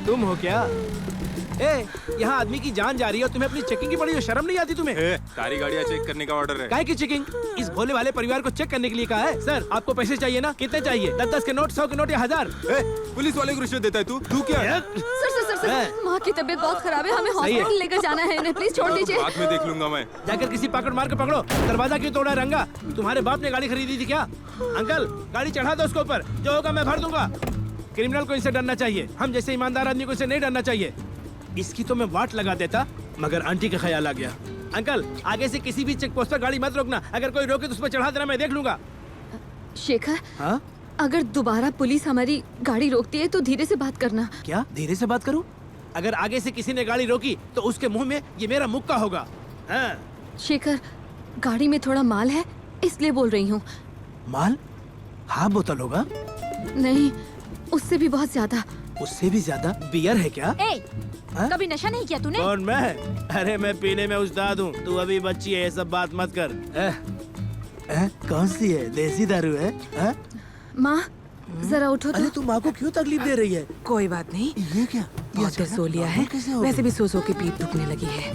तुम हो क्या? ए, यहाँ आदमी की जान जा रही है और तुम्हें अपनी चेकिंग की पड़ी है, शर्म नहीं आती तुम्हें? सारी गाड़ियाँ चेक करने का ऑर्डर है। काहे की चेकिंग? इस भोले वाले परिवार को चेक करने के लिए कहा है। सर, आपको पैसे चाहिए ना? कितने चाहिए? 10-10 के नोट, 100 के नोट या 1000? पुलिस वाले को रिश्वत देता है तू क्या है? सर, माँ की तबीयत बहुत खराब है, हमें हॉस्पिटल लेकर जाना है, इन्हें प्लीज छोड़ दीजिए। बाद में देख लूंगा मैं। जाकर किसी पकड़ मार के पकड़ो। दरवाजा क्यों तोड़ा रंगा? तुम्हारे बाप ने गाड़ी खरीदी थी क्या? अंकल, गाड़ी चढ़ा दो उसके ऊपर, जो होगा मैं भर दूंगा। क्रिमिनल को इनसे डरना चाहिए, हम जैसे ईमानदार आदमी को इसे नहीं डरना चाहिए। इसकी तो मैं वाट लगा देता, मगर आंटी का ख्याल आ गया। अंकल, आगे से किसी भी चेक पोस्ट पर गाड़ी मत रोकना, अगर कोई रोके तो उस पर चढ़ा देना, मैं देख लूंगा। शेखर, हाँ? अगर दोबारा पुलिस हमारी गाड़ी रोकती है तो धीरे से बात करना। क्या धीरे से बात करूं? अगर आगे से किसी ने गाड़ी रोकी तो उसके मुंह में ये मेरा मुक्का होगा। हाँ। शेखर, गाड़ी में थोड़ा माल है, इसलिए बोल रही हूँ। माल? हाफ बोतल होगा? नहीं, उससे भी बहुत ज्यादा। उससे भी ज्यादा? बियर है क्या? हाँ? कभी नशा नहीं किया तूने? कौन मैं? अरे मैं पीने में उस्ताद हूँ, तू अभी बच्ची है, ये सब बात मत कर। कौन सी है? देसी दारू है? माँ, जरा उठो तो। अरे तू माँ को क्यों तकलीफ दे रही है? कोई बात नहीं, ये क्या? बहुत देर सो लिया है, वैसे भी सो के पीठ दुखने लगी है।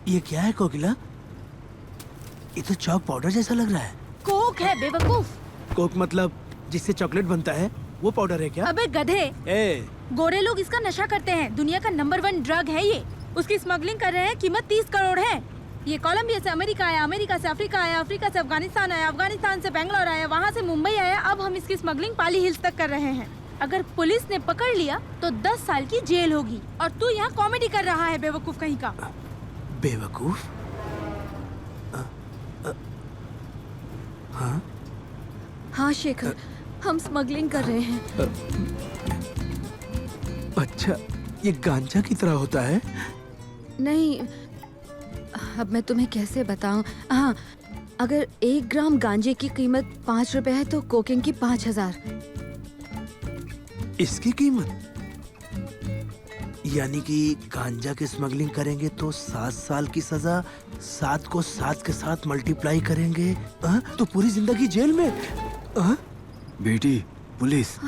ये क्या है कोकिला? ये तो चॉक पाउडर जैसा लग रहा है। कोक है बेवकूफ। कोक मतलब जिससे चॉकलेट बनता है, वो पाउडर है क्या? अबे गधे, गोरे लोग इसका नशा करते हैं, दुनिया का नंबर 1 ड्रग है ये। उसकी स्मगलिंग कर रहे हैं, कीमत 30 करोड़ है। ये कोलंबिया से अमेरिका आया, अमेरिका से अफ्रीका आया, अफ्रीका से अफगानिस्तान आया, अफगानिस्तान से बेंगलोर आया, वहाँ से मुंबई आया। अब हम इसकी स्मगलिंग पाली हिल्स तक कर रहे हैं। अगर पुलिस ने पकड़ लिया तो 10 साल की जेल होगी। और तू यहाँ कॉमेडी कर रहा है बेवकूफ कहीं का। बेवकूफ? हाँ? हाँ शेखर, हम स्मगलिंग कर रहे हैं। अच्छा, ये गांजा की तरह होता है? नहीं, अब मैं तुम्हें कैसे बताऊं। हाँ, अगर 1 ग्राम गांजे की कीमत 5 रुपए है तो कोकेन की 5000। इसकी कीमत? यानी कि गांजा की स्मगलिंग करेंगे तो 7 साल की सजा, 7 को 7 के साथ मल्टीप्लाई करेंगे तो पूरी जिंदगी जेल में। बेटी, पुलिस। अब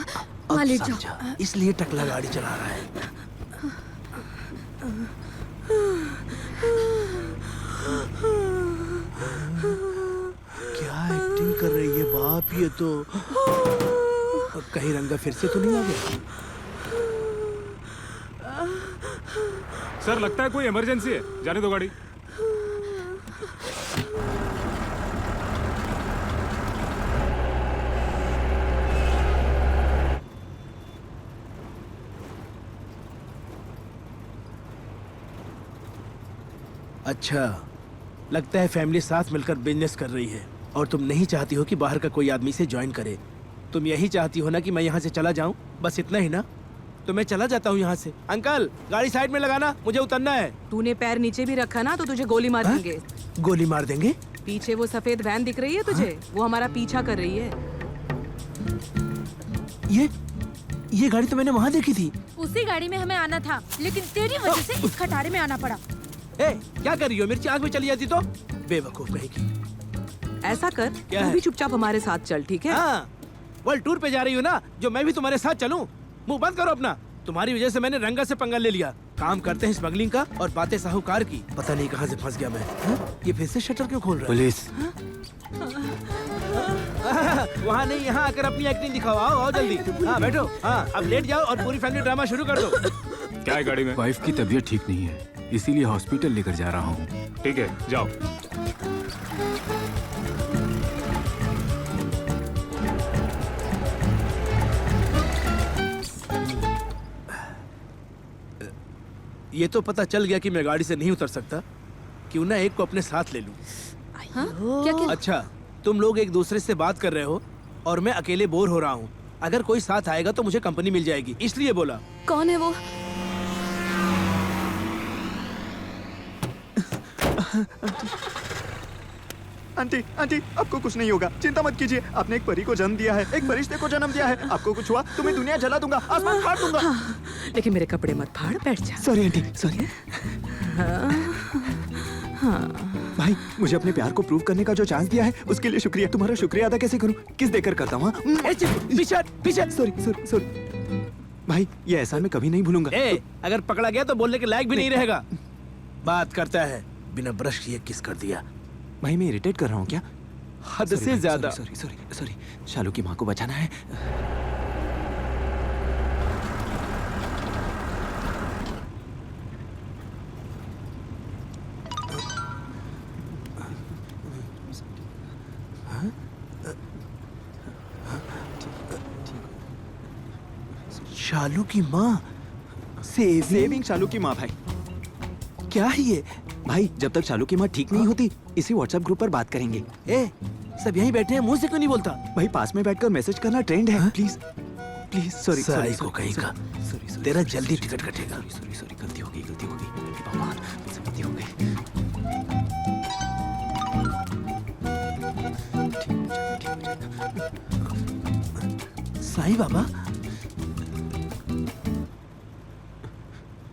मालिक जाओ। समझा, इसलिए टकला गाड़ी चला रहा है। क्या एक्टिंग कर रही है बाप ये तो। कहीं रंगा फिर से तो नहीं आ गया? सर, लगता है कोई इमरजेंसी है, जाने दो गाड़ी। अच्छा, लगता है फैमिली साथ मिलकर बिजनेस कर रही है और तुम नहीं चाहती हो कि बाहर का कोई आदमी से ज्वाइन करे। तुम यही चाहती हो ना कि मैं यहाँ से चला जाऊँ? बस इतना ही ना? तो मैं चला जाता हूँ यहाँ से। अंकल, गाड़ी साइड में लगाना, मुझे उतरना है। तूने पैर नीचे भी रखा ना तो तुझे गोली मार देंगे। गोली मार देंगे? पीछे वो सफेद वैन दिख रही है तुझे? वो हमारा पीछा कर रही है। ये गाड़ी तो मैंने वहाँ देखी थी। उसी गाड़ी में हमें आना था, लेकिन तेरी वजह से इस खटारे में आना पड़ा। क्या कर रही हो? मिर्ची आँख में चली जाती तो? बेवकूफ कहीं की। ऐसा कर, क्या तू है? भी चुपचाप हमारे साथ चल, ठीक है? हाँ, वर्ल्ड टूर पे जा रही हो ना, जो मैं भी तुम्हारे साथ चलूं? मुंह बंद करो अपना। तुम्हारी वजह से मैंने रंगा से पंगा ले लिया। काम करते हैं स्मगलिंग का और बातें साहूकार की। पता नहीं कहाँ से फंस गया मैं। ये फिर से शटर क्यों खोल रहा है? पुलिस। वहाँ नहीं, यहाँ आकर अपनी एक्टिंग दिखाओ। आओ जल्दी। हाँ बैठो। हाँ, अब लेट जाओ और पूरी फैमिली ड्रामा शुरू कर दो। क्या है गाड़ी में? वाइफ की तबीयत ठीक नहीं है, इसीलिए हॉस्पिटल लेकर जा रहा हूँ। ठीक है, जाओ। ये तो पता चल गया कि मैं गाड़ी से नहीं उतर सकता। क्यों ना एक को अपने साथ ले लूं। हाँ? क्या? अच्छा, तुम लोग एक दूसरे से बात कर रहे हो और मैं अकेले बोर हो रहा हूँ। अगर कोई साथ आएगा तो मुझे कंपनी मिल जाएगी, इसलिए बोला। कौन है वो? आंटी, आंटी, आपको कुछ नहीं होगा, चिंता मत कीजिए। आपने एक परी को जन्म दिया है, एक फरिश्ते को जन्म दिया है। आपको कुछ हुआ तो मैं दुनिया जला दूंगा, आसमान फाड़ दूंगा। लेकिन मेरे कपड़े मत फाड़, बैठ जा। Sorry aunty, sorry. भाई मुझे अपने प्यार को प्रूव करने का जो चांस दिया है उसके लिए शुक्रिया। तुम्हारा शुक्रिया अदा कैसे करूं? किस देकर करता हूँ? पीछे पीछे। सॉरी सॉरी सॉरी भाई, ये एहसान मैं कभी नहीं भूलूंगा। अगर पकड़ा गया तो बोलने के लायक भी नहीं रहेगा। बात करता है बिना ब्रश किए किस कर दिया। भाई मैं इरिटेट कर रहा हूँ क्या? हद से ज्यादा। Sorry sorry sorry. शालू की माँ को बचाना है। शालू की माँ सेविंग शालू की माँ भाई। क्या है ये? भाई जब तक शालू की माँ ठीक नहीं होती इसी व्हाट्सएप ग्रुप पर बात करेंगे। सब यहीं बैठे हैं, मुंह से क्यों नहीं बोलता? भाई पास में बैठकर मैसेज करना ट्रेंड है। Please please. सॉरी साई को कहीं का। सॉरी तेरा जल्दी टिकट कटेगा। सॉरी सॉरी गलती हो गई भगवान मुझसे गलती हो गई। साई बाबा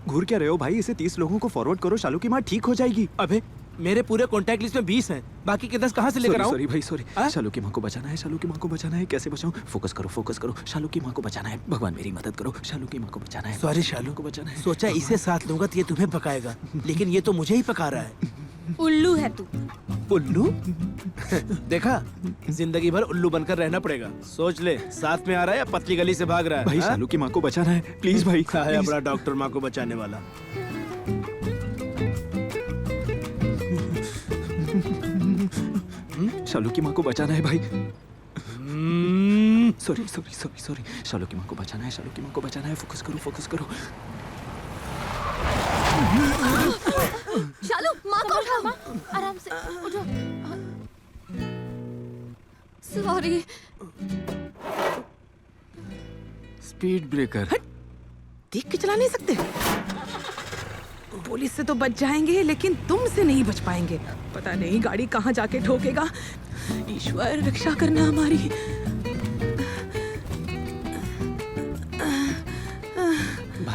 घूर क्या रहे हो भाई? इसे 30 लोगों को फॉरवर्ड करो, शालू की माँ ठीक हो जाएगी। अबे मेरे पूरे कॉन्टैक्ट लिस्ट में 20 हैं, बाकी के 10 कहाँ से लेकर आऊं? सॉरी भाई सॉरी। शालू की माँ को बचाना है, शालू की माँ को बचाना है। कैसे बचाऊं? फोकस करो। शालू की माँ को बचाना है। भगवान मेरी मदद करो। शालू की माँ को बचाना है। सॉरी शालू को बचाना है। सोचा इसे साथ लूंगा तो ये तुम्हें पकाएगा, लेकिन ये तो मुझे ही पका रहा है। उल्लू है तू। उल्लू? देखा, जिंदगी भर उल्लू बनकर रहना पड़ेगा। सोच ले, साथ में आ रहा है या पतली गली से भाग रहा है? भाई शालू की माँ को बचाना है प्लीज भाई। है अपना डॉक्टर माँ को बचाने वाला। शालू की माँ को बचाना है भाई। Sorry sorry sorry sorry. Shalu की माँ को बचाना है, शालू की माँ को बचाना है। फोकस करो। शालू माँ को उठा। आराम से उठो। सॉरी। Speed breaker. देख के चला नहीं सकते? पुलिस से तो बच जाएंगे लेकिन तुमसे नहीं बच पाएंगे। पता नहीं गाड़ी कहाँ जाके ठोकेगा। ईश्वर रक्षा करना हमारी।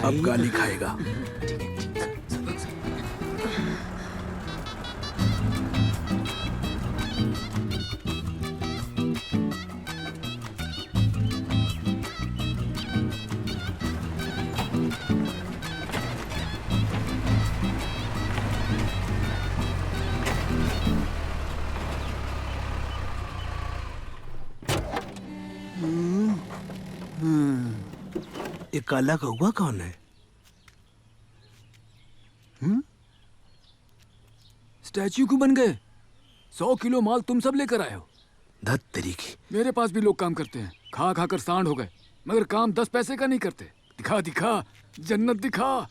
अब गाली खाएगा। ये काला कौवा कौन है? स्टैच्यू क्यों बन गए? 100 किलो माल तुम सब लेकर आए हो। धत तरीकी। मेरे पास भी लोग काम करते हैं, खा खा कर सांड हो गए, मगर काम 10 पैसे का नहीं करते। दिखा जन्नत दिखा।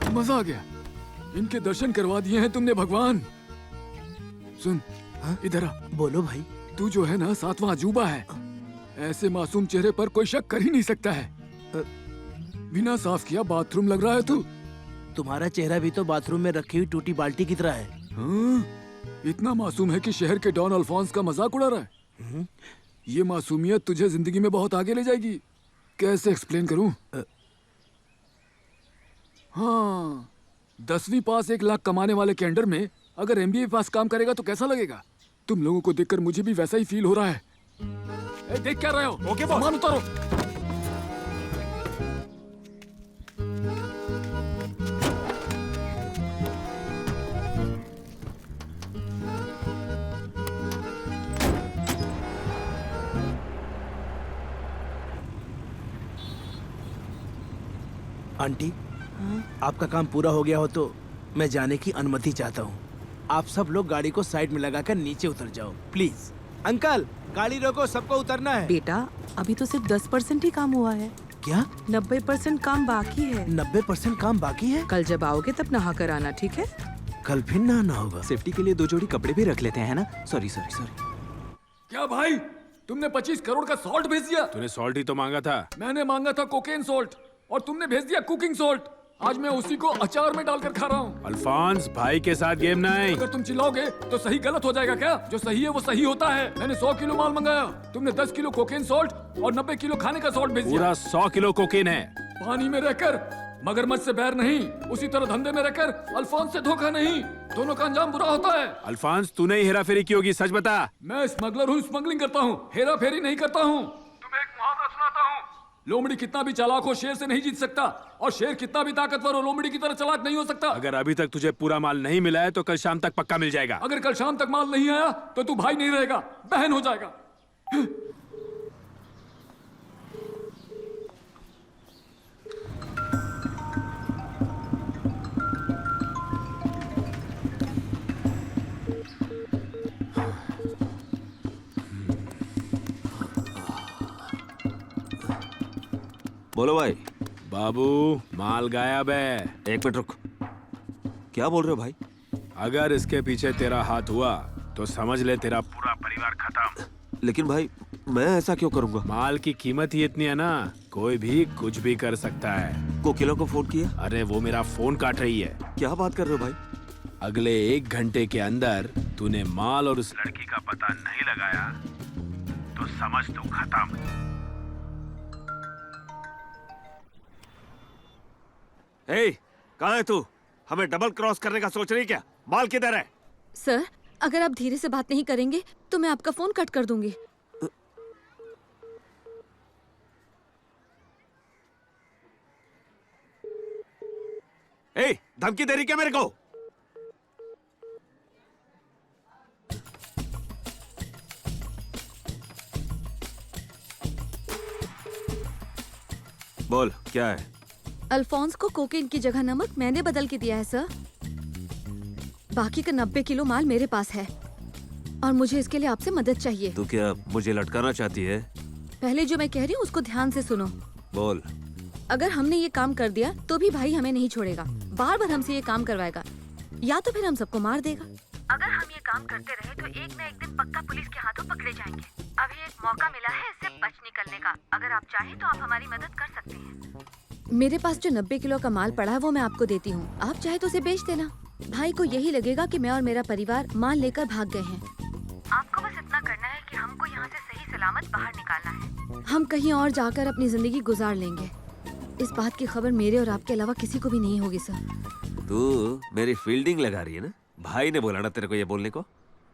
मजा आ गया। इनके दर्शन करवा दिए हैं तुमने भगवान। सुन, इधर आ। बोलो भाई। तू जो है ना 7वां अजूबा है। ऐसे मासूम चेहरे पर कोई शक कर ही नहीं सकता है। बिना साफ किया बाथरूम लग रहा है तू। तुम्हारा चेहरा भी तो बाथरूम में रखी हुई टूटी बाल्टी की तरह है। हाँ? इतना मासूम है कि शहर के डॉन अल्फोंस का मजाक उड़ा रहा है। ये मासूमियत तुझे जिंदगी में बहुत आगे ले जाएगी। कैसे एक्सप्लेन करूं? हाँ, 10वीं पास 1 लाख कमाने वाले के अंडर में अगर MBA पास काम करेगा तो कैसा लगेगा? तुम लोगों को देखकर मुझे भी वैसा ही फील हो रहा है। देख क्या रहे हो? Okay boss. सामान उतारो। आंटी, आपका काम पूरा हो गया हो तो मैं जाने की अनुमति चाहता हूँ। आप सब लोग गाड़ी को साइड में लगाकर नीचे उतर जाओ प्लीज। अंकल, गाड़ी रोको, सबको उतरना है। बेटा अभी तो सिर्फ 10% ही काम हुआ है। क्या? 90% काम बाकी है। 90% काम बाकी है? कल जब आओगे तब नहा कर आना, ठीक है? कल फिर नहाना होगा। सेफ्टी के लिए 2 जोड़ी कपड़े भी रख लेते हैं ना। सॉरी। क्या भाई, तुमने 25 करोड़ का सॉल्ट भेज दिया? तूने सॉल्ट ही तो मांगा था। मैंने मांगा था कोकेन सॉल्ट और तुमने भेज दिया कुकिंग सॉल्ट। आज मैं उसी को अचार में डालकर खा रहा हूँ। अल्फांस भाई के साथ गेम ना है। अगर तुम चिल्लाओगे तो सही गलत हो जाएगा क्या? जो सही है वो सही होता है। मैंने 100 किलो माल मंगाया, तुमने 10 किलो कोकेन सॉल्ट और 90 किलो खाने का सॉल्ट भेज दिया। पूरा 100 किलो कोकेन है। पानी में रहकर मगरमच्छ से बैर नहीं, उसी तरह धंधे में रहकर अल्फांस से धोखा नहीं। दोनों का अंजाम बुरा होता है। अल्फांस तूने ही हेरा फेरी की होगी, सच बता। मैं स्मगलर हूँ, स्मगलिंग करता हूँ, हेरा फेरी नहीं करता हूँ। तुम्हें एक मुहावरा सुनाता हूँ। लोमड़ी कितना भी चालाक हो शेर से नहीं जीत सकता, और शेर कितना भी ताकतवर हो लोमड़ी की तरह चालाक नहीं हो सकता। अगर अभी तक तुझे पूरा माल नहीं मिला है तो कल शाम तक पक्का मिल जाएगा। अगर कल शाम तक माल नहीं आया तो तू भाई नहीं रहेगा, बहन हो जाएगा। बोलो भाई। बाबू माल गायब है। एक मिनट रुक, क्या बोल रहे हो भाई? अगर इसके पीछे तेरा हाथ हुआ तो समझ ले तेरा पूरा परिवार खत्म। लेकिन भाई मैं ऐसा क्यों करूंगा? माल की कीमत ही इतनी है ना, कोई भी कुछ भी कर सकता है। कोकिला को फोन किया? अरे वो मेरा फोन काट रही है। क्या बात कर रहे हो भाई? अगले 1 घंटे के अंदर तूने माल और उस लड़की का पता नहीं लगाया तो समझ तू खत्म। हे, कहाँ है तू? हमें डबल क्रॉस करने का सोच रही क्या? माल किधर है? सर, अगर आप धीरे से बात नहीं करेंगे तो मैं आपका फोन कट कर दूंगी। हे, धमकी दे रही क्या मेरे को? बोल क्या है? अल्फोंस को कोकेन की जगह नमक मैंने बदल के दिया है सर। बाकी का 90 किलो माल मेरे पास है और मुझे इसके लिए आपसे मदद चाहिए। तू क्या मुझे लटकाना चाहती है? पहले जो मैं कह रही हूँ उसको ध्यान से सुनो। बोल। अगर हमने ये काम कर दिया तो भी भाई हमें नहीं छोड़ेगा, बार बार हमसे ये काम करवाएगा, या तो फिर हम सबको मार देगा। अगर हम ये काम करते रहे तो एक न एक दिन पक्का पुलिस के हाथों पकड़े जाएंगे। अभी एक मौका मिला है इससे बच निकलने का। अगर आप चाहें तो आप हमारी मदद कर सकते हैं। मेरे पास जो 90 किलो का माल पड़ा है वो मैं आपको देती हूँ, आप चाहे तो उसे बेच देना। भाई को यही लगेगा कि मैं और मेरा परिवार माल लेकर भाग गए हैं। आपको बस इतना करना है कि हमको यहाँ से सही सलामत बाहर निकालना है। हम कहीं और जाकर अपनी जिंदगी गुजार लेंगे। इस बात की खबर मेरे और आपके अलावा किसी को भी नहीं होगी सर। तू मेरी फील्डिंग लगा रही है ना? भाई ने बोला ना तेरे को ये बोलने को?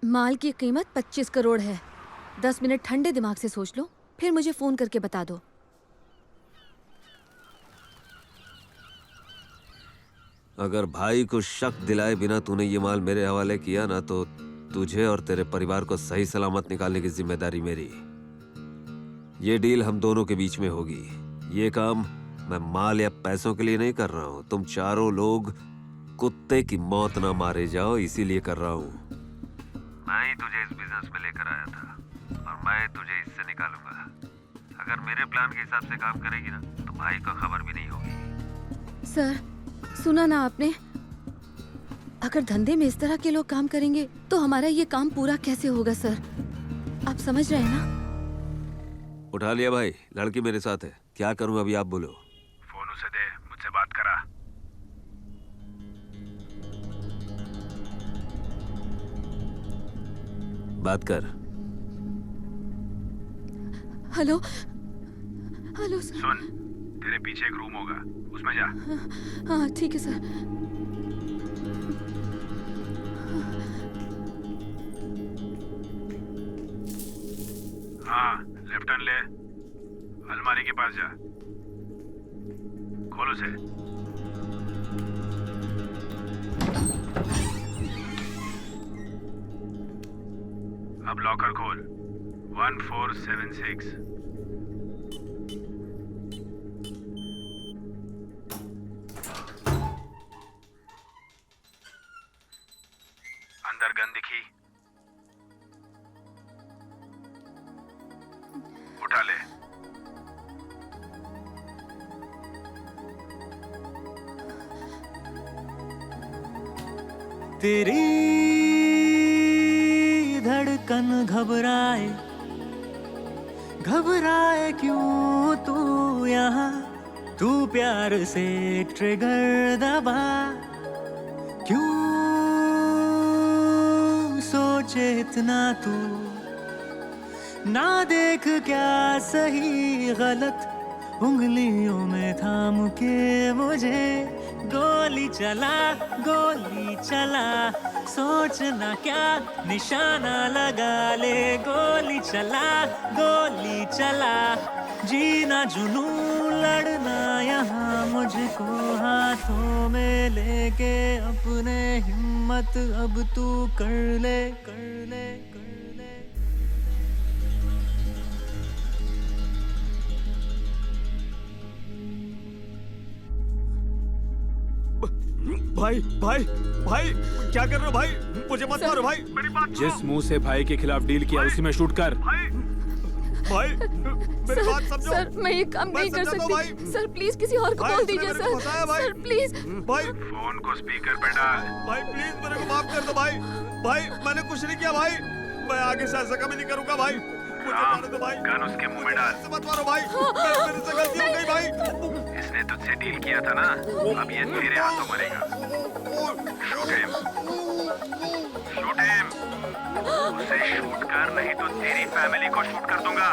माल की कीमत 25 करोड़ है। 10 मिनट ठंडे दिमाग से सोच लो, फिर मुझे फोन करके बता दो। अगर भाई को शक दिलाए बिना तूने ये माल मेरे हवाले किया ना तो तुझे और तेरे परिवार को सही सलामत निकालने की जिम्मेदारी मेरी। ये डील हम दोनों के बीच में होगी। ये काम मैं माल या पैसों के लिए नहीं कर रहा हूँ। तुम चारों लोग कुत्ते की मौत ना मारे जाओ इसीलिए कर रहा हूँ। मैं ही तुझे इस बिजनेस में लेकर आया था और मैं तुझे इससे निकालूंगा। अगर मेरे प्लान के हिसाब से काम करेगी ना तो भाई को खबर भी नहीं होगी। सर, सुना ना आपने? अगर धंधे में इस तरह के लोग काम करेंगे तो हमारा ये काम पूरा कैसे होगा सर? आप समझ रहे हैं ना? उठा लिया भाई, लड़की मेरे साथ है। क्या करूं अभी आप बोलो। फोन उसे दे, मुझसे बात करा। बात कर। Hello hello sir. सुन, तेरे पीछे एक रूम होगा, उसमें जा। हाँ ठीक है सर। हाँ, लेफ्ट टर्न ले, अलमारी के पास जा, खोल उसे। अब लॉकर खोल। 1476। अंदर गन दिखी? उठा ले। तेरी धड़कन घबराए घबराए क्यों तू यहाँ, तू प्यार से ट्रिगर दबा, क्यों सोचे इतना तू, ना देख क्या सही गलत, उंगलियों में थाम के मुझे गोली चला, सोचना क्या निशाना लगा ले, गोली चला, जीना जुनून लड़ना यहाँ मुझको हाथों में लेके, अपने हिम्मत अब तू कर ले। भाई भाई भाई क्या कर रहे हो भाई? मुझे मत मारो भाई, मेरी बात सुनो। जिस मुंह से भाई के खिलाफ डील किया उसी में शूट कर। भाई मेरी बात समझो। सर मैं ये काम नहीं कर सकती। सर प्लीज किसी और को बोल दीजिए सर। Sir please. भाई फोन को स्पीकर पे डाल। भाई प्लीज मेरे को माफ कर दो भाई। भाई मैंने कुछ नहीं किया भाई, मैं आगे से ऐसा कभी नहीं करूंगा भाई, मुझे मार दो भाई। गन उसके मुंह में डाल। मत मारो भाई, मेरे से गलती हो गई भाई। इसने तुझसे डील किया था ना, अब ये तेरे हाथों मरेगा। शूट हिम, उसे शूट कर, नहीं तो तेरी फैमिली को शूट कर दूंगा।